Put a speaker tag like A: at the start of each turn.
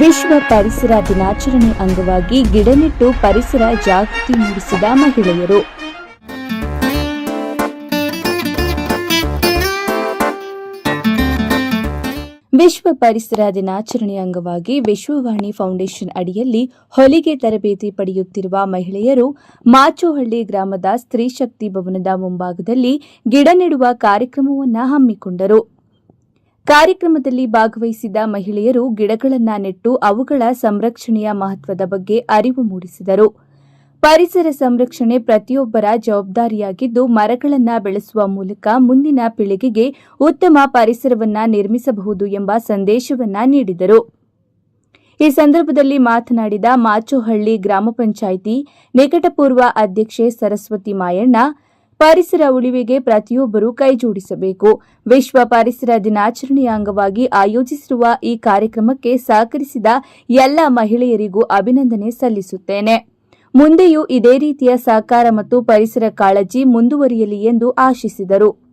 A: ವಿಶ್ವ ಪರಿಸರ ದಿನಾಚರಣೆ ಅಂಗವಾಗಿ ಗಿಡ ನೆಟ್ಟು ಪರಿಸರ ಜಾಗೃತಿ ಮೂಡಿಸಿದ ಮಹಿಳೆಯರು. ವಿಶ್ವ ಪರಿಸರ ದಿನಾಚರಣೆ ಅಂಗವಾಗಿ ವಿಶ್ವವಾಣಿ ಫೌಂಡೇಶನ್ ಅಡಿಯಲ್ಲಿ ಹೊಲಿಗೆ ತರಬೇತಿ ಪಡೆಯುತ್ತಿರುವ ಮಹಿಳೆಯರು ಮಾಚೋಹಳ್ಳಿ ಗ್ರಾಮದ ಸ್ತ್ರೀ ಶಕ್ತಿ ಭವನದ ಮುಂಭಾಗದಲ್ಲಿ ಗಿಡ ನೆಡುವ ಕಾರ್ಯಕ್ರಮವನ್ನು ಹಮ್ಮಿಕೊಂಡರು. ಕಾರ್ಯಕ್ರಮದಲ್ಲಿ ಭಾಗವಹಿಸಿದ ಮಹಿಳೆಯರು ಗಿಡಗಳನ್ನು ನೆಟ್ಟು ಅವುಗಳ ಸಂರಕ್ಷಣೆಯ ಮಹತ್ವದ ಬಗ್ಗೆ ಅರಿವು ಮೂಡಿಸಿದರು. ಪರಿಸರ ಸಂರಕ್ಷಣೆ ಪ್ರತಿಯೊಬ್ಬರ ಜವಾಬ್ದಾರಿಯಾಗಿದ್ದು, ಮರಗಳನ್ನು ಬೆಳೆಸುವ ಮೂಲಕ ಮುಂದಿನ ಪೀಳಿಗೆಗೆ ಉತ್ತಮ ಪರಿಸರವನ್ನು ನಿರ್ಮಿಸಬಹುದು ಎಂಬ ಸಂದೇಶವನ್ನು ನೀಡಿದರು. ಈ ಸಂದರ್ಭದಲ್ಲಿ ಮಾತನಾಡಿದ ಮಾಚೋಹಳ್ಳಿ ಗ್ರಾಮ ಪಂಚಾಯಿತಿ ನಿಕಟಪೂರ್ವ ಅಧ್ಯಕ್ಷೆ ಸರಸ್ವತಿ ಮಾಯಣ್ಣ, ಪರಿಸರ ಉಳಿವಿಗೆ ಪ್ರತಿಯೊಬ್ಬರೂ ಕೈಜೋಡಿಸಬೇಕು. ವಿಶ್ವ ಪರಿಸರ ದಿನಾಚರಣೆಯ ಅಂಗವಾಗಿ ಆಯೋಜಿಸಿರುವ ಈ ಕಾರ್ಯಕ್ರಮಕ್ಕೆ ಸಹಕರಿಸಿದ ಎಲ್ಲ ಮಹಿಳೆಯರಿಗೂ ಅಭಿನಂದನೆ ಸಲ್ಲಿಸುತ್ತೇನೆ. ಮುಂದೆಯೂ ಇದೇ ರೀತಿಯ ಸಹಕಾರ ಮತ್ತು ಪರಿಸರ ಕಾಳಜಿ ಮುಂದುವರಿಯಲಿ ಎಂದು ಆಶಿಸಿದರು.